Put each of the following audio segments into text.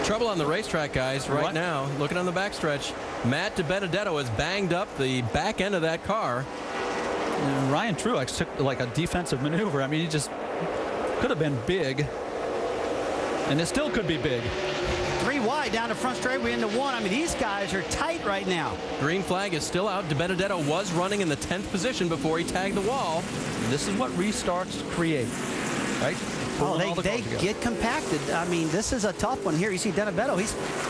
Trouble on the racetrack, guys, right now. Looking on the backstretch, Matt Dibenedetto has banged up the back end of that car. And Ryan Truex took like a defensive maneuver. I mean, he just could have been big, and it still could be big. 3 wide down the front straightaway into 1. I mean, these guys are tight right now. Green flag is still out. Dibenedetto was running in the 10th position before he tagged the wall. And this is what restarts create, right? Oh, they get compacted. I mean, this is a tough one here. You see Dibenedetto,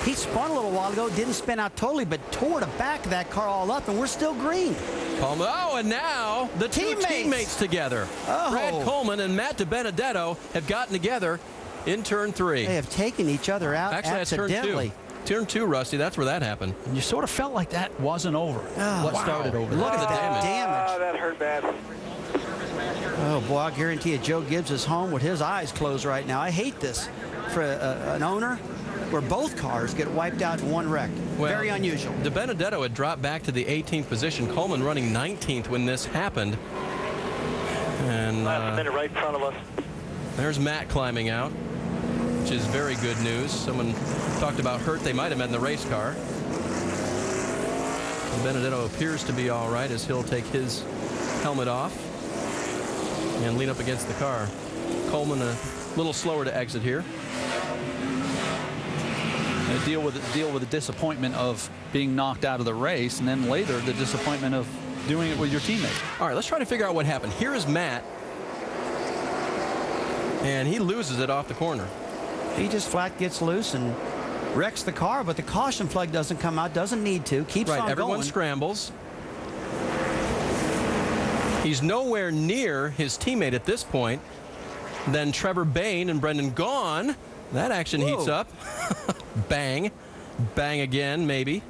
he spun a little while ago, didn't spin out totally, but tore the back of that car all up, and we're still green. Coleman, and now the two teammates together. Oh. Brad Coleman and Matt Dibenedetto have gotten together in turn 3. They have taken each other out accidentally. Turn 2, Rusty. That's where that happened. And you sort of felt like that wasn't over. What started over? Look at the damage. That hurt bad. Oh, boy, I guarantee you Joe Gibbs is home with his eyes closed right now. I hate this for an owner where both cars get wiped out in one wreck. Well, very unusual. Dibenedetto had dropped back to the 18th position. Coleman running 19th when this happened. And last minute right in front of us. There's Matt climbing out, which is very good news. Someone talked about hurt they might have met in the race car. Dibenedetto appears to be all right as he'll take his helmet off and lean up against the car. Coleman a little slower to exit here. And deal with the disappointment of being knocked out of the race, and then later the disappointment of doing it with your teammate. All right, let's try to figure out what happened. Here is Matt, and he loses it off the corner. He just flat gets loose and wrecks the car, but the caution flag doesn't come out, doesn't need to, keeps on going. Everyone scrambles. He's nowhere near his teammate at this point. Then Trevor Bayne and Brendan Gaughan. That action heats up. Bang. Bang again, maybe.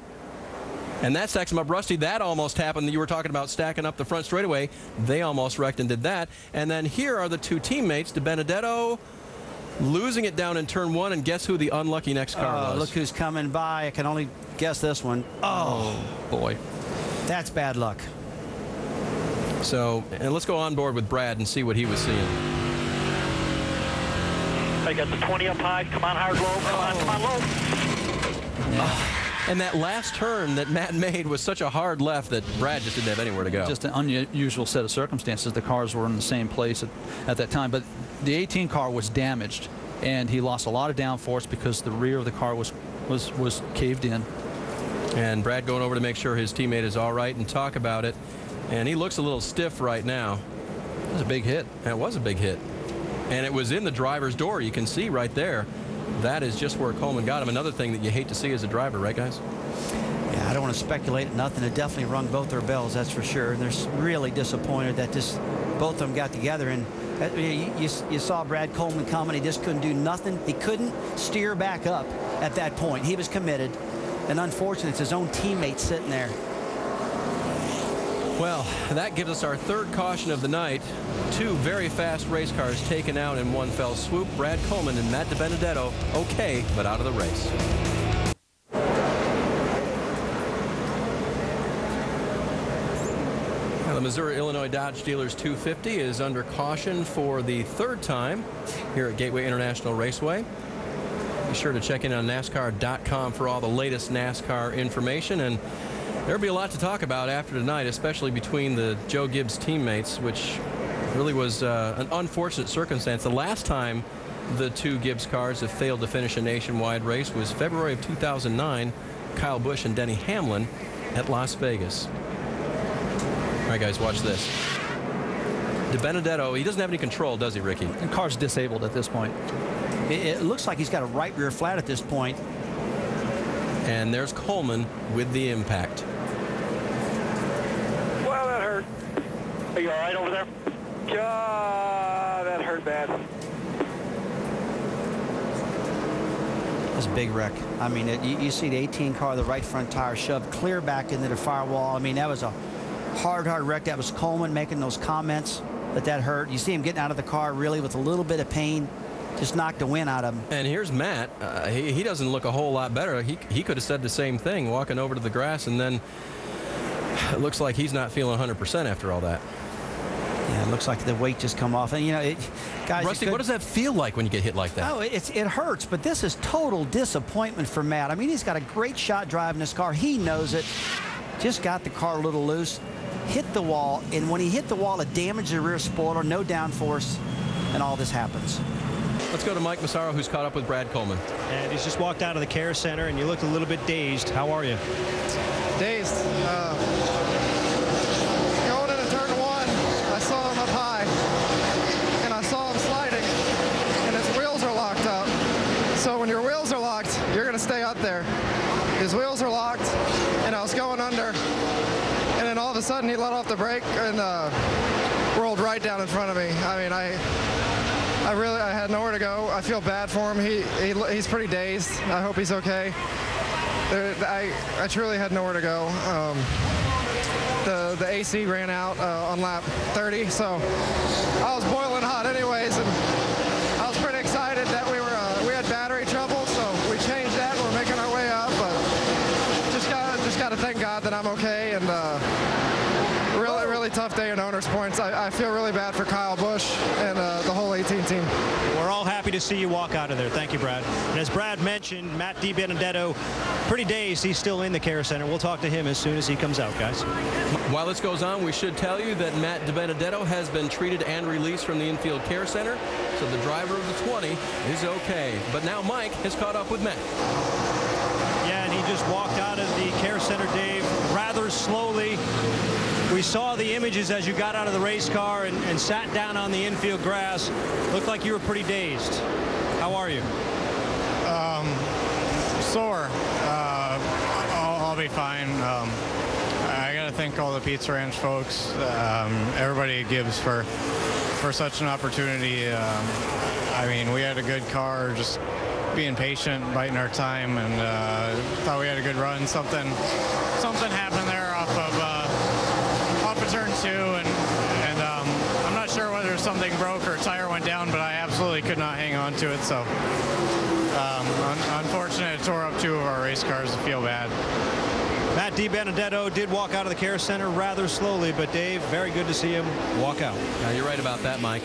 And that stacks him up. Rusty, that almost happened. You were talking about stacking up the front straightaway. They almost wrecked and did that. And then here are the two teammates. Dibenedetto losing it down in turn 1. And guess who the unlucky next car was? Look who's coming by. I can only guess this one. Oh, boy. That's bad luck. So, and let's go on board with Brad and see what he was seeing. I got the 20 up high. Come on, hard low. Come on low. And that last turn that Matt made was such a hard left that Brad just didn't have anywhere to go. Just an unusual set of circumstances. The cars were in the same place at that time. But the 18 car was damaged, and he lost a lot of downforce because the rear of the car was caved in. And Brad going over to make sure his teammate is all right and talk about it. And he looks a little stiff right now. It was a big hit. That was a big hit. And it was in the driver's door. You can see right there. That is just where Coleman got him. Another thing that you hate to see as a driver, right, guys? Yeah, I don't want to speculate nothing. It definitely rung both their bells, that's for sure. And they're really disappointed that both of them got together. And you saw Brad Coleman coming. He just couldn't do nothing. He couldn't steer back up at that point. He was committed. And unfortunately, it's his own teammate sitting there. Well, that gives us our third caution of the night. Two very fast race cars taken out in one fell swoop. Brad Coleman and Matt Dibenedetto okay, but out of the race. Now, the Missouri-Illinois Dodge Dealers 250 is under caution for the third time here at Gateway International Raceway. Be sure to check in on NASCAR.com for all the latest NASCAR information. And there'll be a lot to talk about after tonight, especially between the Joe Gibbs teammates, which really was an unfortunate circumstance. The last time the two Gibbs cars have failed to finish a nationwide race was February of 2009, Kyle Busch and Denny Hamlin at Las Vegas. All right, guys, watch this. Dibenedetto, he doesn't have any control, does he, Ricky? The car's disabled at this point. It looks like he's got a right rear flat at this point. And there's Coleman with the impact. Well, that hurt. Are you all right over there? That hurt bad. That's a big wreck. I mean, you see the 18 car, the right front tire shoved clear back into the firewall. I mean, that was a hard wreck. That was Coleman making those comments that hurt. You see him getting out of the car really with a little bit of pain. Just knocked the wind out of him. And here's Matt. He doesn't look a whole lot better. He could have said the same thing, walking over to the grass, and then it looks like he's not feeling 100% after all that. Yeah, it looks like the weight just come off. And, you know, guys... Rusty, what does that feel like when you get hit like that? Oh, it hurts, but this is total disappointment for Matt. I mean, he's got a great shot driving this car. He knows it. Just got the car a little loose, hit the wall, and when he hit the wall, it damaged the rear spoiler, no downforce, and all this happens. Let's go to Mike Massaro, who's caught up with Brad Coleman. And he's just walked out of the care center, and you looked a little bit dazed. How are you? Dazed. Going into turn 1, I saw him up high, and I saw him sliding, and his wheels are locked up. So when your wheels are locked, you're going to stay up there. His wheels are locked, and I was going under, and then all of a sudden he let off the brake and rolled right down in front of me. I mean, I had nowhere to go. I feel bad for him. He's pretty dazed. I hope he's okay. I truly had nowhere to go. The AC ran out on lap 30, so I was boiling hot anyways, and I was pretty excited that we had battery trouble, so we changed that. We're making our way up, but just got to thank God that I'm okay, and really tough day in owners points. I feel really bad for Kyle Busch and the whole 18 team. We're all happy to see you walk out of there. Thank you, Brad. And as Brad mentioned, Matt Dibenedetto, pretty dazed. He's still in the care center. We'll talk to him as soon as he comes out, guys. While this goes on, we should tell you that Matt Dibenedetto has been treated and released from the infield care center, so the driver of the 20 is okay. But now Mike has caught up with Matt. Yeah, and he just walked out of the care center, Dave, rather slowly. We saw the images as you got out of the race car and sat down on the infield grass. Looked like you were pretty dazed. How are you? Sore. I'll be fine. I got to thank all the Pizza Ranch folks. Everybody gives for such an opportunity. I mean, we had a good car, just being patient, biding our time, and thought we had a good run. Something happened there off of turn 2, and I'm not sure whether something broke or a tire went down, but I absolutely could not hang on to it. So unfortunate, it tore up 2 of our race cars. I feel bad. Matt Dibenedetto did walk out of the care center rather slowly, but Dave, very good to see him walk out. You're right about that, Mike.